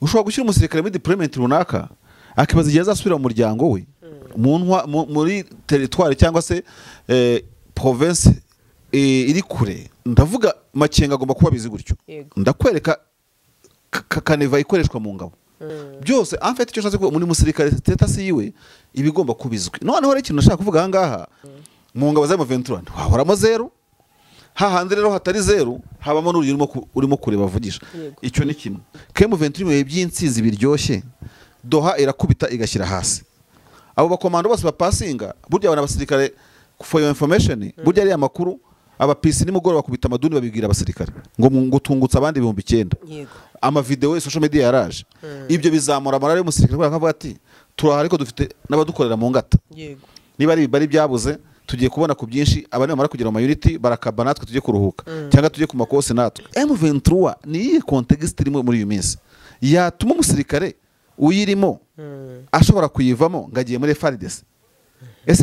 ushobora gushyira umusirikare muri deployment runaka akibaza igihe azasubira mu muryango we muri territoire cyangwa se province iri kure. Ndavuga Makenga agomba kuba bizi gutyo. Ndakwereka kaneva ikoreshwa mu ngabo byose en fait icyo nshatse ko muri musirikare status yiwe ibigomba kubizwi. Noneho rero ikintu nashaka kuvuga ahangaha mu ngabo za M23 wahoramo zero hahandi rero hatari zero habamo n'uri urimo kureba avugisha. Icyo ni kimwe. M23 mu by'insinzi biryoshye Doha irakubita igashyira hasi. Abo bakomando bose bapasinga burya abana basirikare for your information burya ari amakuru abapisi nimugoroba bakubita amaduni babibwira abasirikare ngo tungutse abandi 9,000. Ama video social media yaraje. Ibyo bizamura morale y'umusirikare akavuga ati turahari ko dufite n'abadukorera mu ngata. Niba ari bari byabuze tugiye kubona ku byinshi abane bamara kugira ama unity barakaba natwe tujye kuruhuka cyangwa tujye ku makose natwe. M23 ni context irimo muri uyu minsi yatuma umusirikare uyirimo ashobora kuyivamo ngagiye muri FARDC.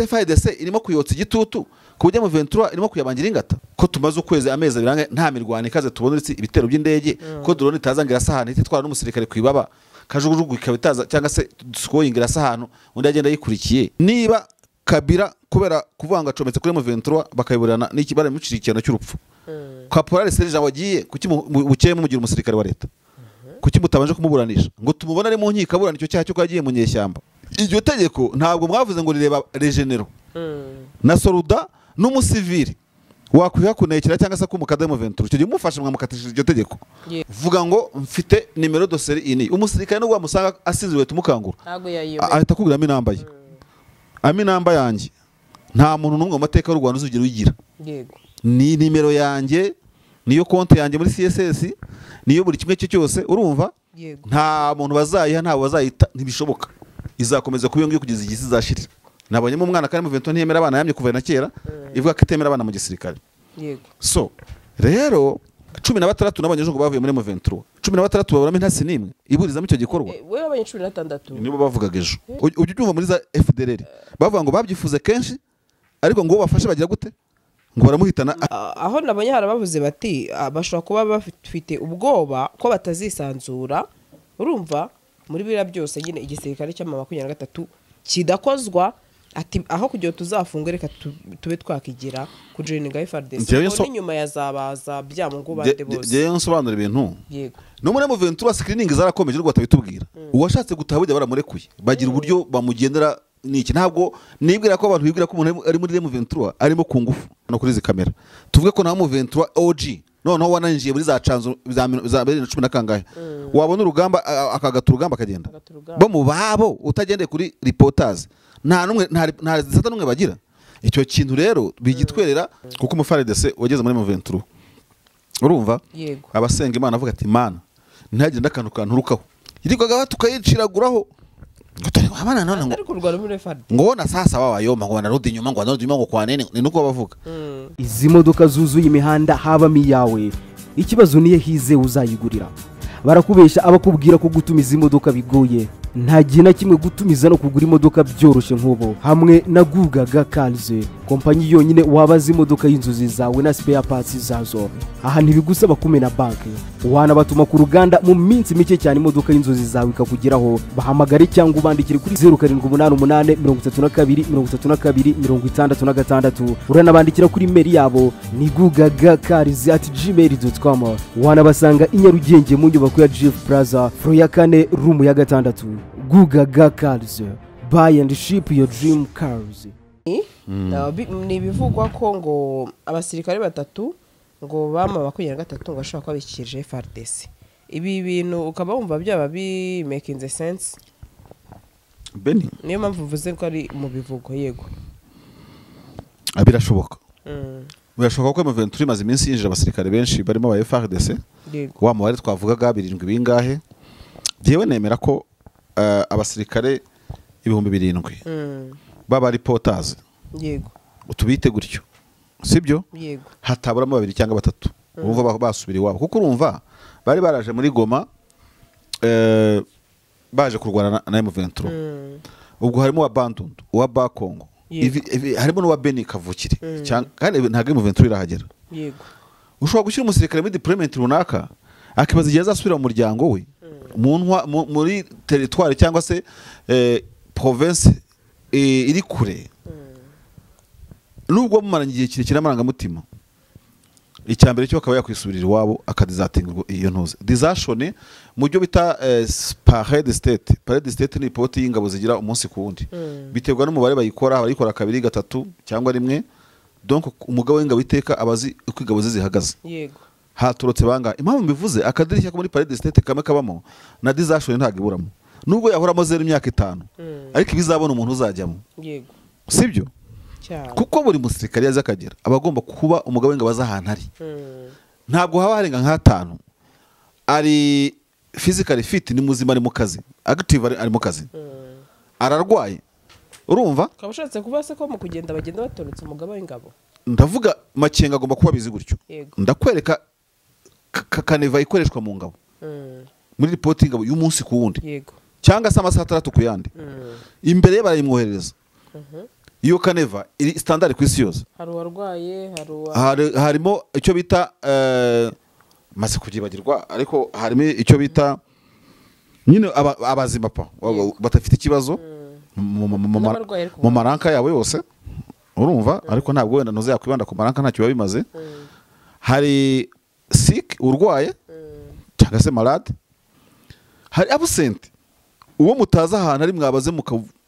FARDC irimo kuyotsa igitutu kujya mu M23 irimo kuyabangira ingata ko tumaze ukwezi amezi birange nta mirwano ikaze tubona ibitero by'indege ko drone itazangira sahani itwara n'umusirikare kwibaba kajugujugu ikabitaza cyangwa se skoyingira sahano undi agenda yikurikiye. Niba Kabira kubera kuvanga cometse kuri M23 bakayiburana n'iki bare mucirikirano cy'urupfu. Caporal Serge wagiye kuki bukeye mugira umusirikare wa leta kuki mutabanje kumuburanisha ngo tumubona ari mu nkika burana icyo cyaha cyo kwagiye mu nyeshyamba. Iryo tegeko ntabwo mwavuze ngo rireba regenero na soruda n'umusivili wakwiha kunekera cyangwa se kumukada M23 cyo mufasha mwamukatishije iryo tegeko. Vuga ngo mfite nimero doseri ini umusirikare no gwamusanga asinzwe tumukangura ahita kugira minambaye aminamba yanjye nta muntu numwe mu mateka y'u Rwanda uzugira uyigira. Ni nimero yanjye niyo konti yanjye muri CSS niyo buri kimwe cyo cyose urumva nta muntu bazayiha nta bazayita ntibishoboka izakomeza kubiyongiye kugeza igihe izashirira. Nabonye mu mwana kandi M23 ntiyemera abana yamye kuva na kera ivuga ko itemera abana mu gisirikare. So rero 16 nabonye ejo ngo bavuye muri M23 16 baburamo intasi nimwe iburizamo icyo gikorwa. Wewe abanye 16 nibo bavugaga ejo ujye ubyumva muri za FDLR bavuga ngo babyifuze kenshi ariko ngo bafashe bagira gute ngo baramuhitana. Aho nabonye harabavuze bati bashobora kuba bafite ubwoba ko batazisanzura urumva muri bira byose nyine igisirikare cy'ama 23 kidakozwa ati aho kugira tuzafunga reka tube twakigira kujoininga FARDC nyuma yazabaza byamungu bande bose. Je nsobanura ibintu no muri M23 screening zarakomeje rwo batabitubwira uwashatse gutaha bujya baramurekuye bagira uburyo bamugendera niki ntabwo nibwira ko abantu bibwira ko umuntu ari muri M23 arimo ku ngufu no kuri izi kamera tuvuge ko na M23 OG noneho wananjiye muri za canzo za 2010 na kangahe wabona urugamba akagata urugamba akagenda bo mu babo utagendeye kuri reporters nta numwe nta zisata numwe bagira. Icyo kintu rero bigitwerera kuko umuFARDC wageze muri M23 urumva abasenga Imana avuga ati Imana ntagire ndakantu kanturukaho irikoga batukayiciraguraho abana none ngo na sasa wabayoma ngo narudi nyuma ngo kwa nene ni nuko bavuga. Izi modoka zuzuye imihanda habamo iyawe ikibazo niye hize uzayigurira barakubesha abakubwira ko gutumiza imodoka bigoye nta gihe na kimwe gutumiza no kugura imodoka byoroshye nk'ubo hamwe na Gugaga Cars kompanyi yonyine wabaza imodoka y'inzozi zawe na spare parts zazo. Aha ntibigusaba kumena banki wanabatuma ku ruganda mu minsi mike cyane imodoka y'inzozi zawe ikakugeraho. Bahamagare cyangwa ubandikire kuri 0788333266 uranabandikira kuri mail yabo ni gugagacars@gmail.com. wanabasanga i Nyarugenge mu nyubako ya Jeff Plaza floor ya 4 room ya 6. Gugaga Cars, buy and ship your dream cars. Ni bivugwa ko ngo abasirikare batatu ngo bama 23 ngo ashaka kwabikije FARDC. Ibi bintu ukaba wumva byaba bi making the sense Beni niyo mpamvu uvuze ko ari mu bivugo yego abirashoboka. Birashoboka ko M23 imaze iminsi yinjira abasirikare benshi barimo ba FARDC wa mubare twavugaga 7 bingahe. Jewe nemera ko abasirikare 7,000 baba reporters yego utubite gutyo sibyo yego hataburamo 2 cyangwa 3 urumva basubira iwabo kuko urumva bari baraje muri Goma baje kurwana na M23 ubwo harimo wa Bandundu wa Bakongo harimo no wa Beni kavukire kandi ntago M23 irahagera yego ushobora gushyira umusirikare muri deployment runaka akibaza igihe azasubira mu muryango we muri teritwari cyangwa se province iri kure nubwo mumaranye igihe kirekire amarangamutima icya mbere cyo akaba yakwisubirira iwabo akadizatinga iyo ntuze dizashone mu byo bita parade de state ni ipoti y'ingabo zigira umunsi ku wundi biterwa n'umubare bayikora abayikora kabiri gatatu cyangwa rimwe donc umugabo w'ingabo iteka abazi uko ingabo ze zihagaze yego haturutse banga impamvu mbivuze akadirishya ko muri parade de state kamwe kabamo na dizashone ntago iburamo nubwo yahoramo 0 imyaka 5 ariko ibizabona umuntu uzajyamo yego sibyo kuko buri musirikare yaza akagera abagomba kuba umugabo w'ingabo ahantu ari ntabwo haba harenga nk'atanu ari physically fit ni muzima ari mu kazi active ari mu kazi ararwaye urumva kabashatse kuba se ko mu kugenda bagenda batoretse umugabo w'ingabo ndavuga Makenga agomba kuba bizi gutyo ndakwereka kaneva ikoreshwa mu ngabo muri report y'ingabo y'umunsi ku wundi yego cyangwa se amasaha 3 ku yandi imbere barayimwohereza iyo kaneva iri standard ku isi yose hari uwarwaye harimo icyo bita maze kugibagirwa ariko harimo icyo bita nyine abazima pa batafite ikibazo mu maranka yawe yose urumva ariko ntabwo wenda noze yakwibanda ku maranka ntacyo biba bimaze hari sick urwaye cyangwa se malade hari absent uwo mutaza ahantu ari mwabaze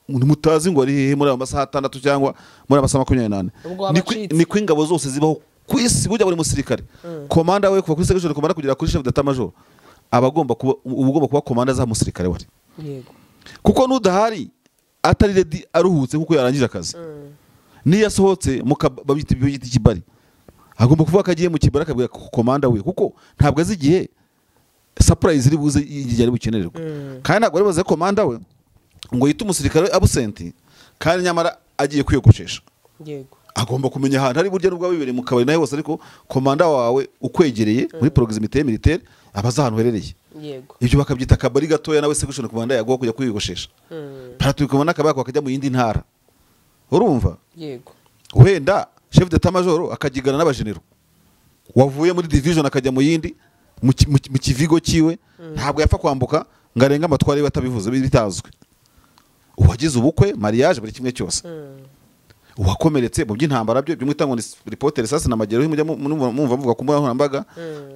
mutazi ngo ari hehe muri amasaha 6 cyangwa muri amasaha 28 ni kwingabo zose zibaho ku isi bujya buri musirikare komanda we kuva kuri section komanda kugera kuri chef d'état major abagomba kuba komanda za musirikare wari yego kuko nudahari atari ready aruhutse kuko yarangije akazi ni yasohotse babita ikibari agomba kuvuga akagiye mu kibari akabwira komanda we kuko ntabwo azi igihe surprise iri buze igihe ari bukenererwa kandi ntabwo ari baze komanda we ngo yite umusirikare absent kandi nyamara agiye kwiyogoshesha yego agomba kumenya ahantu ari burya nubwo bibereye mu kabari nayo hose ariko komanda wawe ukwegereye muri proximité militaire abaza ahantu herereye yego ibyo bakabyita kabari gatoya nawe section komanda yago kujya kwiyogoshesha paratukomana kabako akajya mu yindi ntara urumva yego wenda chef d'état major akagigana n'abajenero wavuye muri division akajya mu yindi mu kivigo kiwe ntabwo yapfa kwambuka ngarenga amatwari batabivuze bitazwe uwagize ubukwe mariage buri kimwe cyose uwakomeretse mu by'intambara byo mwitangwa ni reporter sasa na magero y'umujya mumva muvuga ku mbuga nkoranyambaga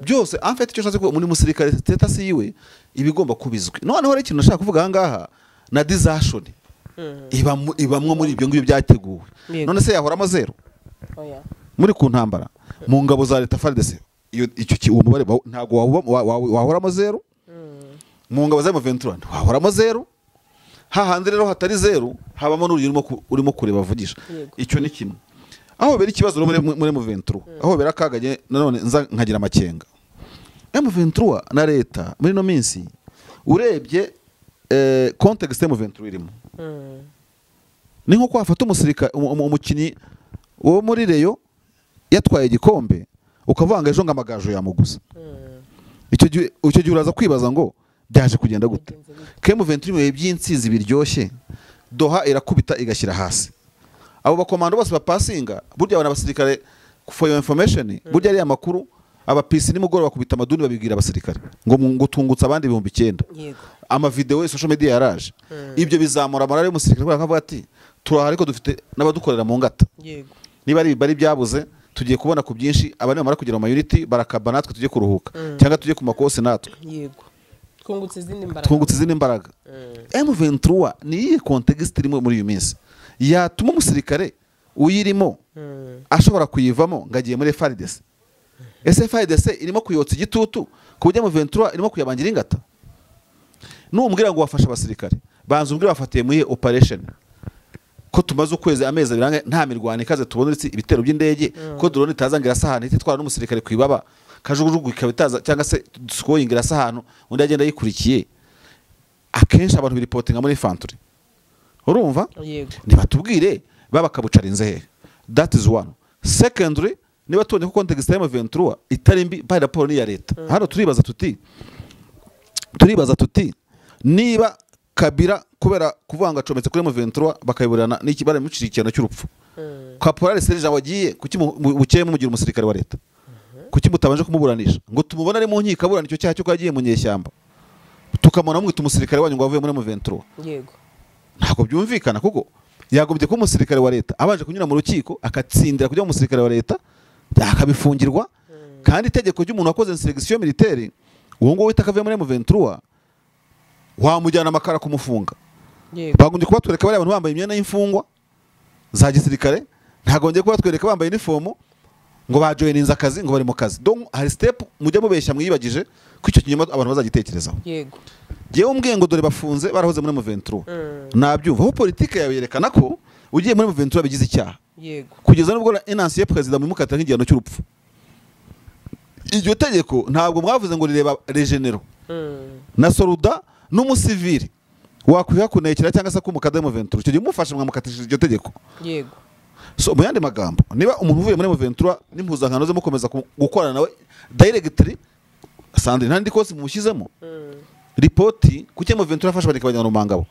byose en fait icyo cyose ko muri musirikare status yiwe ibigomba kubizwe noneho rero ikintu nashaka kuvuga aha ngaha na disation ibamwe muri ibyo ngibyo byateguwe none se yahoramo 0 muri ku ntambara mu ngabo za leta FARDC icyo uwo mubare ntago wahoramo 0 mu ngabo za M23 wahoramo 0 hahandi rero hatari 0 habamo n'urugero urimo kureba bavugisha icyo ni kimwe aho bera ikibazo muri M23 aho bera kaganye nanone nkagira Makenga M23 na leta muri no minsi urebye context M23 irimo ni nko kwafata umusirika umukinyi wo muri Reyo yatwaye igikombe ukavanga ejo ngamagajo yamuguza icyo gihe uraza kwibaza ngo byaje kugenda gute M23 mu by'insizi biryoshye Doha irakubita igashyira hasi abo bakomando bose bapasinga burya abana basirikare for your information burya ari amakuru abapisi nimugoro bakubita amaduni babibwira abasirikare ngo tungutsa abandi 9,000 yego ama video social media yaraje ibyo bizamura morale y'umusirikare akavuga ati turahari ko dufite n'abadukorera mu ngata yego niba ari bari byabuze tugiye kubona ku byinshi abane bamara kugira mu unity barakaba natwe tujye kuruhuka cyangwa tujye ku makose natwe yego twungutse izindi mbaraga M23 ni iyi context irimo muri uyu minsi yatuma umusirikare uyirimo ashobora kuyivamo ngagiye muri FARDC FARDC irimo kuyotsa igitutu ku buryo M23 irimo kuyabangira ingata numbwira ngo wafasha abasirikare banza umbwira bafatiye muri operation ko tumaze ukwezi amezi birange nta mirwano ikaze tubona ibitero by'indege ko drone itazangira sahane ititwara n'umusirikare kwibaba kajugujugu ikabitaza cyangwa se scoyingira sahano undi agenda yikurikiye akenshi abantu biripotinga muri infantry urumva nibatubwire baba kabucarinze he that is one secondly niba tubonye ko context ya M23 itari mbi by rapport ni ya leta hano turibaza tuti niba Kabira kubera kuvanga cometse kuri M23 bakayiburana n'iki bare mucirikirana cy'urupfu Caporal Serge wagiye kuki bukeye mugira umusirikare wa leta kuki mutabanje kumuburanisha ngo tumubona ari mu nkiko aburana icyo cyaha cyo kagiye mu nyeshyamba tukamona mwita umusirikare wanyu ngo avuye muri M23 yego ntabwo byumvikana kuko yagombye ko umusirikare wa leta abanje kunyura mu rukiko akatsindira kujya mu musirikare wa leta akabifungirwa kandi itegeko ry'umuntu wakoze insurrection militaire uwo ngo wita akavuye muri M23 wamujyana amakara kumufunga yego bagombye kuba twereka bari abantu bambaye imyenda y'imfungwa za gisirikare ntagombye kuba twereka bambaye uniform ngo bajoyininze akazi ngo bari mu kazi donc hari step mujya mubeshya mwiyibagije ko icyo kinyoma abantu bazagitekerezaho yego jewe umbwiye ngo dore bafunze barahoze muri M23 nabyumva aho politike yawe yerekana ko ugiye muri M23 bigize icyaha yego kugeza nubwo inanciye president mu mukata nk'igihano cy'urupfu iryo tegeko ntabwo mwavuze ngo rireba regenero na soruda n'umusivili wakwiha kunekera cyangwa se kumukada M23 icyo gihe mufashe mwamukatishije iryo tegeko yego so mu yandi magambo niba umuntu uvuye muri M23 n'impuzankano ze mukomeza gukorana nawe directly Sandrine ntandi kose mumushyizemo ripoti kuki M23 afasha bari kabanya rumangabo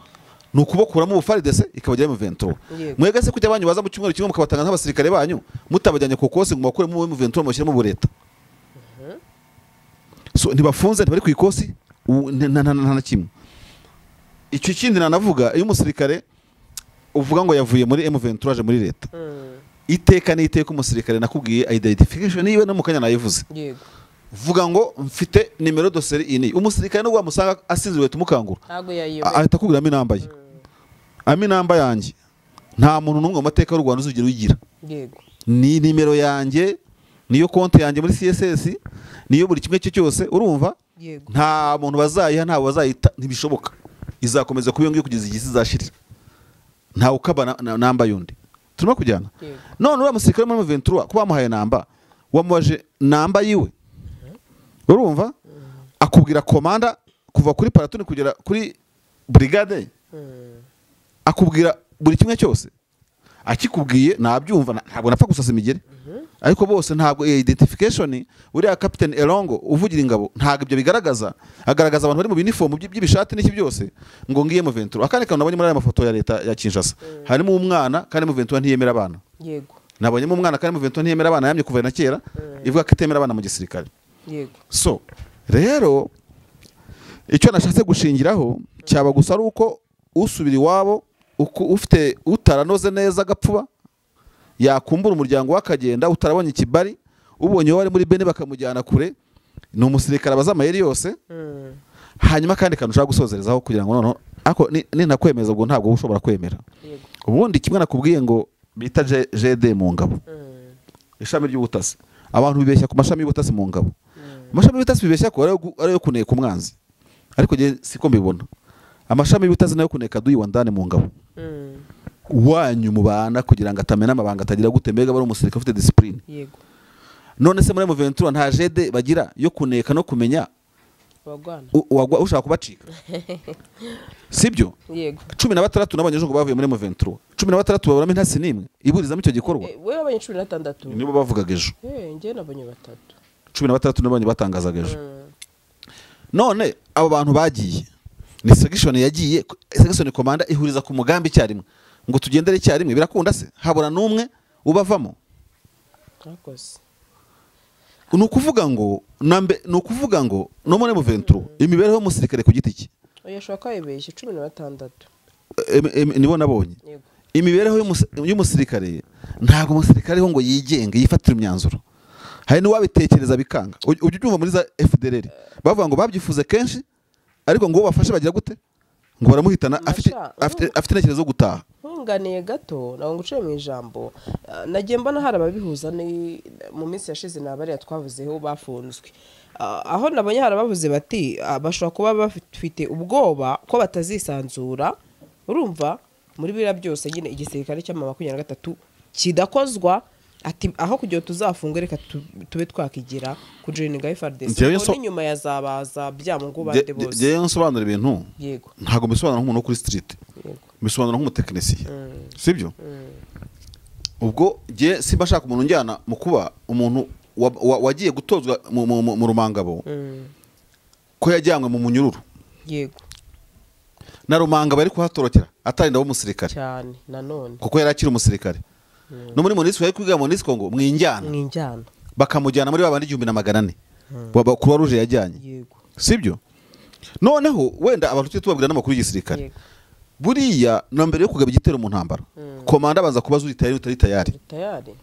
nukubokuramo ubufaridese ikabajya M23 mwega se kujya banyu baza mu cyumweru kimwe mukabatanga nk'abasirikare banyu mutabajyanye ku kose ngo bakure mu M23 mushyiremo ubureta so ntibafunze ntibari ku ikosi nta kimwe icyo kindi nanavuga iyo umusirikare uvuga ngo yavuye muri M23 aje muri leta iteka n'iteka umusirikare nakubwiye identification yiwe no mukanya nayivuze yego vuga ngo mfite nimero doseri ini umusirikare no wamusanga asinziriwe tumukangura ntago yayiwe ahita akubwira aminamba ye aminamba yanjye nta muntu n'umwe mu mateka y'u Rwanda uzugira uyigira yego ni nimero yanjye niyo konti yanjye muri CSS niyo buri kimwe cyose urumva yego nta muntu bazayiha nta bazayita ntibishoboka izakomeza kuba ngiye kugeza igihe izashirira nta ukaba namba yundi turimo kujyana none uriya musirikare muri M23 kuba bamuhaye namba wamubaje namba yiwe urumva akubwira komanda kuva kuri paratoni kugera kuri brigade akubwira buri kimwe cyose akikubwiye nabyumva ntabwo napfa gusasa imigere ariko bose ntabwo identification uriya Captain Elongo uvugira ingabo ntabwo ibyo bigaragaza agaragaza abantu bari mu uniform by'ibishati n'iki byose ngo ngiye mu Ventura akane kantu nabonye muri aya mafoto ya leta ya Kinshasa harimo umwana kandi mu Ventura ntiyemera abana yego nabonyemo umwana kandi mu Ventura ntiyemera abana yamye kuva na kera ivuga ko itemera abana mu gisirikare yego so rero icyo nashatse gushingiraho cyaba gusa ari uko usubira iwabo ufite utaranoze neza agapfuba yakumbura umuryango wakagenda utarabonye ikibari ubonye wari muri bene bakamujyana kure ni umusirikare abaza amayeri yose hanyuma kandi kantu ushaka gusozerezaho kugira ngo noneho ako ninakwemeza ubwo ntabwo ushobora kwemera ubundi kimwe nakubwiye ngo bita GD mu ngabo ishami ry'ubutasi abantu bibeshya ku mashami y'ubutasi mu ngabo amashami y'ubutasi bibeshya ko ari yo kuneka umwanzi ariko je siko mbibona amashami y'ubutasi nayo kuneka duyi wandane mu ngabo wanyu mubana kugira ngo atamena amabanga atagira gute mbega bari umusirikare ufite discipline yego none se muri M23 nta GD bagira yo kuneka no kumenya ushaka kubacika sibyo yego 16 nabanye ejo ngo bavuye muri M23 16 baburamo intasi nimwe iburizamo icyo gikorwa we babanye 16 nibo bavugaga ejo nge nabanye 16 nabanye batangazaga ejo none abo bantu bagiye ni section yagiye section komanda ihuriza ku mugambi cyarimwe ngo tugendere cyarimwe birakunda se habura numwe ubavamo akoze nukuvuga ngo no muri M23 imibereho y'umusirikare ku giti cye yashaka kayibeshye 16 nibo nabonye imibereho y'umusirikare ntabwo umusirikare ho ngo yigenge yifatira imyanzuro hari n'uwabitekereza bikanga ujye ubyumva muri za FDLR bavuga ngo babyifuze kenshi ariko ngo bafashe bagira gute ngo baramuhitana afite intekerezo zo gutaha ntunganiye gato nawe nguciye mu ijambo nagiye mbona hari ababihuza mu minsi yashize nabariya twavuzeho bafunzwe aho nabonye hari abavuze bati bashobora kuba bafite ubwoba ko batazisanzura urumva muri biriya byose nyine igisirikare cy'ama 23 kidakozwa ati aho kugira tuzafunge reka tube twakigira ku joininga FARDC ko nyuma yazabaza byamungu bande bose je nsobanura ibintu yego ntago bisobanura nk'umuntu kuri street bisobanura nk'umutekinisiye sibyo ubwo je simba shaka umuntu njyana mu kuba umuntu wagiye gutozwa mu rumangabo ko yajyanywe mu munyururu yego na rumangabo ari kuhatorokera atarinda wo musirikare cyane nanone kuko yari akiri umusirikare no muri Monisco yari kwiga Monisco ngo mwinjyana bakamujyana muri babandi 1400 baba Croix Rouge yajyanye yego sibyo noneho wenda abantu tujye tubabwira n'amakuru y'igisirikare Yego. buriya na mbere yo kugaba igitero mu ntambara komanda abanza kubaza uri tayari utari tayari tayari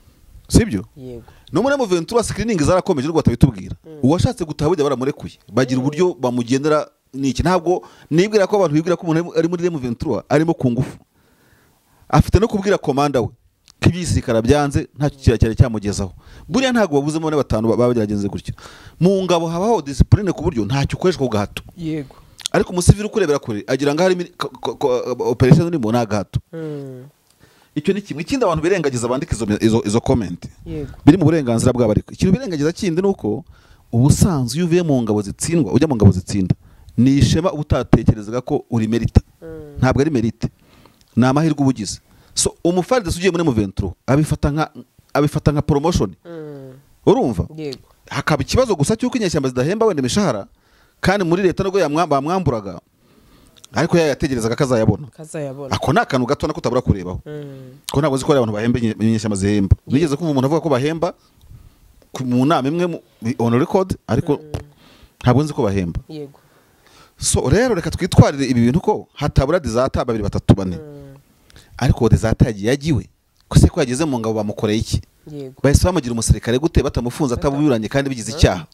sibyo yego no muri M23 screening zarakomeje rwo batabitubwira uwashatse gutaha burya baramurekuye bagira uburyo bamugendera niki ntabwo nibwira ko abantu bibwira ko umuntu ari muri M23 arimo ku ngufu afite no kubwira komanda we ko iby'igisirikare byanze ntacyo cyari cyamugezaho buriya ntabwo babuzemo ne batanu babigeragenze gutyo mu ngabo habaho discipline ku buryo ntacyo ukoreshwa ku gahato yego ariko umusivili ukurebera kure agira ngo hari operation urimo nta gahato icyo ni kimwe ikindi abantu birengagiza bandika izo comment yego biri mu burenganzira bwabo ariko ikintu birengagiza kindi nuko ubusanzwe iyo uvuye mu ngabo zitsindwa ujya mu ngabo zitsinda ni ishema utatekerezaga ko uri merita ntabwo ari merite ni amahirwe ubugize so umufaride ugiye muri M23 abifata nka promotion urumva yego hakaba ikibazo gusa cy'uko inyeshyamba zidahemba wenda imishahara kandi muri leta nubwo bamwamburaga ariko yategerezaga kazayabona ako ni akantu gato nako utabura kurebaho ko ntabwo nzi ko ari abantu bahemba inyeshyamba zihemba nigeze kumva umuntu avuga ko bahemba mu nama imwe on record ariko ntabwo nzi ko bahemba yego so rero reka twitwarire ibi bintu ko hatabura dizata 2 3 4 ariko dizata yagiwe ko se ko yageze mu ngabo bamukoreye iki yego bahise bamugira umusirikare gute batamufunza atabuburanye kandi bigize icyaha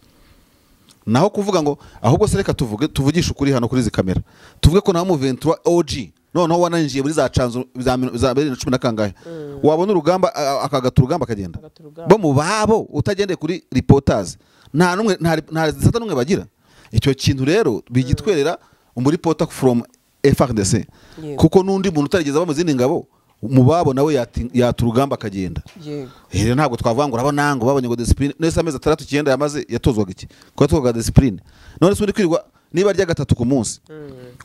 naho kuvuga ngo ahubwo se reka tuvugisha ukuri hano kuri izi kamera tuvuge ko naho mu 23 OG noneho wananjiye muri za canzo za 2010 na kangahe wabona urugamba akagata urugamba akagenda bo mu babo utagendeye kuri reporters nta numwe nta zisata numwe bagira icyo kintu rero bigitwerera umuri reporter from FARDC kuko nundi muntu utarigeza bamuzindi ngabo mu babo nawe yaturugamba akagenda yego ntabwo twavuga ngo urabona ngo babonye ngo discipline nese amezi 3 yamaze yatozwaga iki ko yatozwaga discipline none se kwirirwa niba arya gatatu ku munsi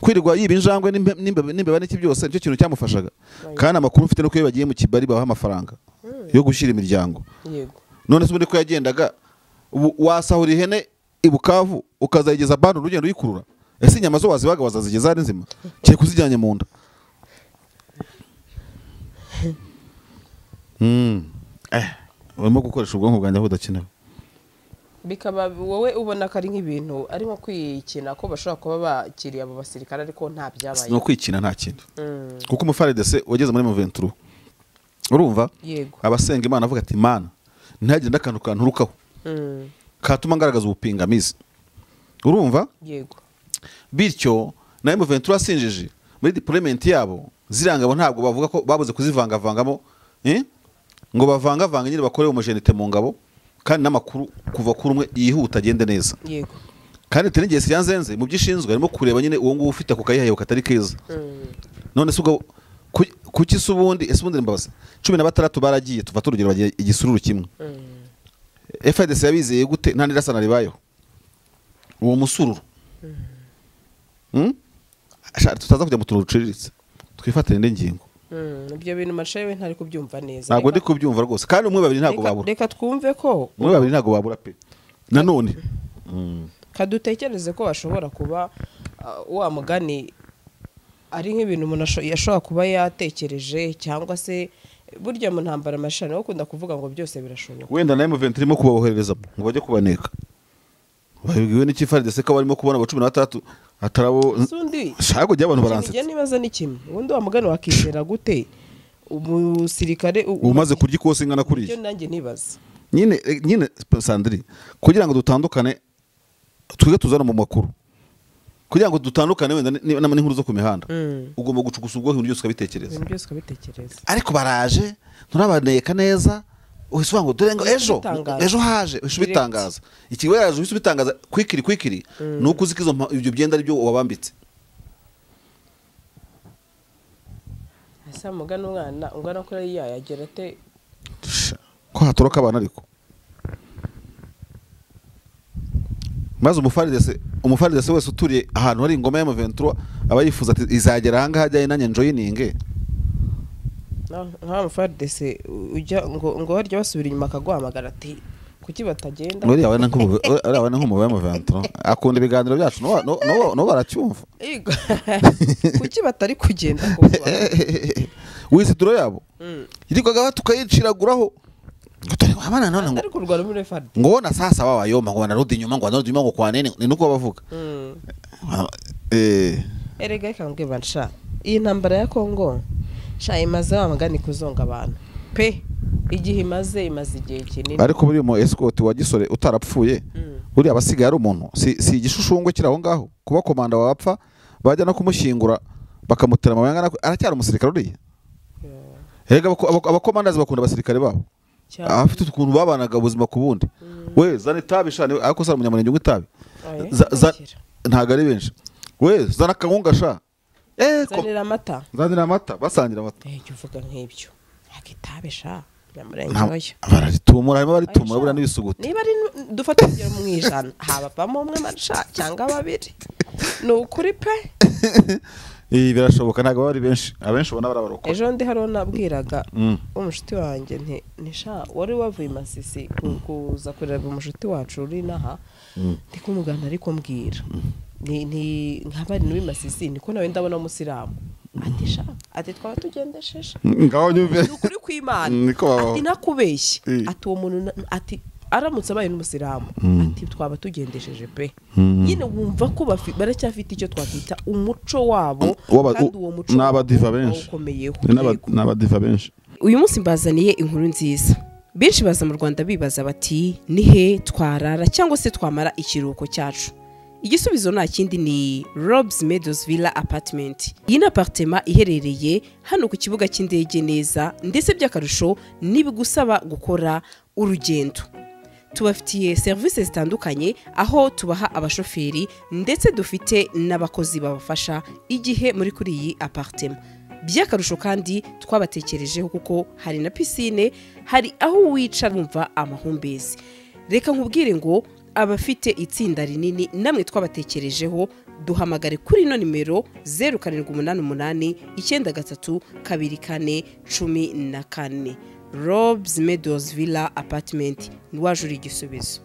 kwirirwa yiba injangwe n'imbeba n'iki byose nicyo kintu cyamufashaga kandi amakuru mfite no ko bagiye mu kibari baha amafaranga yo gushyira imiryango yego none se ko yagendaga wasahura ihene ibukavu ukazayigeza bando urugendo uyikurura ese inyama zo wazibaga wazazigeza ari nzima cye kuzijyanye mu nda urimo gukoresha ubwonko bwanjye budakenewe bikaba wowe ubona ko ari nk'ibintu arimo kwikina ko bashobora kuba bakiriye abo basirikare ariko nta byabaye no kwikina nta kintu kuko umufaridese wageze muri M23 urumva abasenga Imana avuga ati Imana ntihagire n'akantu kanturukaho katuma ngaragaza ubupingamizi urumva yego bityo na M23 asinjije muri deployment yabo zirangabo ntabwo bavuga ko babuze kuzivangavangamo ngo bavangavanga nyine bakoreye umujenite mu ngabo kandi n'amakuru kuva kuri umwe yihuta agende neza yego kandi tenegeye siyanzenze mu byishinzwe arimo kureba nyine uwo nguwo ufite ku kayihaye katari keza none se ubwo kuki se ubundi ese ubundi mbabaza 16 baragiye tuva turugero bagiye igisururu kimwe FARDC yabizeye gute nta nirasana ribayeho uwo musururu tutaza kujya mu tuntu ruciriritse twifatire indi ngingo ibyo bintu mashawe ntari kubyumva neza ntabwo ndi kubyumva rwose kandi umwe babiri ntabwo babura reka twumve ko umwe babiri ntabwo babura pe nanone kadutekereze ko bashobora kuba wa mugani ari nk'ibintu umuntu yashobora kuba yatekereje cyangwa se burya mu ntambara amashani wo kunda kuvuga ngo byose birashoboka wenda na M23 irimo kubabohereza ngo bajye kubaneka babibwiwe n'ikifaridese ko barimo kubona abo 16 atarabo shago jya abantu baranse njye nibaza ni kimwe ubundi wa mugani wakizera gute umusirikare umaze kurya ikosi ingana kuri cyo nanjye nibaza nyine Sandri kugira ngo dutandukane twige tuzana mu makuru kugira ngo dutandukane wenda n'inkuru zo ku mihanda ugomba gucugusa ubwo ibintu byose ukabitekereza ariko baraje nturabaneka neza uhise ngo dore ngo ejo haje bitangaza ikigo yaje uhise bitangaza kwikiri nuko uzi kizo ibyo byenda ari byo wabambitse asa mugana umwana ungana ko yayagera te ko hatoroka abana ariko maze umufaridese wese uturiye ahantu hari ingoma ya M23 aba yifuza ati izagera ahangaha ajyaye nanjye njoyininge nta mufaridese ujya ngo harya basubira inyuma akaguhamagara ati kuki batagenda uri abana nk'umuba ya M23 akunda ibiganiro byacu no baracyumva kuki batari kugenda wisiduro yabo yirikaga tukayiciraguraho abana none ngo ariko urwara muri FARD ngo na sasa wabayoma ngo narudi nyuma ngo kwa nene ni nuko bavuga erega ikambwe bansha iyi ntambara ya Kongo sha imaze amagani kuzonga abantu pe igihe imaze igihe kinini ariko buri mu escort wa gisore utarapfuye buri abasigaye ari umuntu si igishushushungwe kiraho ngaho kuba komanda wapfa bajya no kumushyingura bakamutera amabanga aracyari umusirikare uriya erega abakomandazi bakunda abasirikare babo afite ukuntu babanaga ubuzima ku bundi we zana itabi shane ariko sara umunyamurenge w'itabi ntago ari benshi we zana kawunga sha zanira amata basangira amata uvuga nk'ibyo akitabe sha nyamurenge oya bararitumura harimo baritumura buriya n'ibisuguti niba ari dufata urugero mu ijana habavamo umwe masha cyangwa babiri ni ukuri pe birashoboka ntabwo bari benshi abenshi ubona barabarokoka ejo ndi hariho nabwiraga umushuti wanjye ntisha wari wavuye Masisi kuza kureba umushuti wacu uri naha ndi kumugana ariko mbwira ni nk'abari muri Masisi niko nawe ndabona umusiramu ati twaba tugendesheje ngaho nyumve ukuri kw'Imana ati nakubeshye ati uwo muntu ati aramutse abaye n'umusiramu ati twaba tugendesheje pe nyine wumva ko baracyafite icyo twakwita umuco wabo kandi uwo muco n'abadiva benshi n'abadiva benshi uyu munsi mbazaniye inkuru nziza benshi baza mu Rwanda bibaza bati nihe twarara cyangwa se twamara ikiruhuko cyacu igisubizo nta kindi ni Rob's Meadows Villa Apartment. Iyi ni apartment iherereye hano ku kibuga cy'indege neza ndetse by'akarusho nibigusaba gukora urugendo. Tubafitiye services zitandukanye aho tubaha abashoferi ndetse dufite n'abakozi babafasha igihe muri kuri iyi apartment. By'akarusho kandi twabatekerejeho kuko hari na piscine, hari aho wicara wumva amahumbezi. Reka nkubwire ngo abafite itsinda rinini namwe twabatekerejeho duhamagare kuri ino nimero 0788 93 24 14. Rob's Meadows Villa Apartment ni wajuri igisubizo.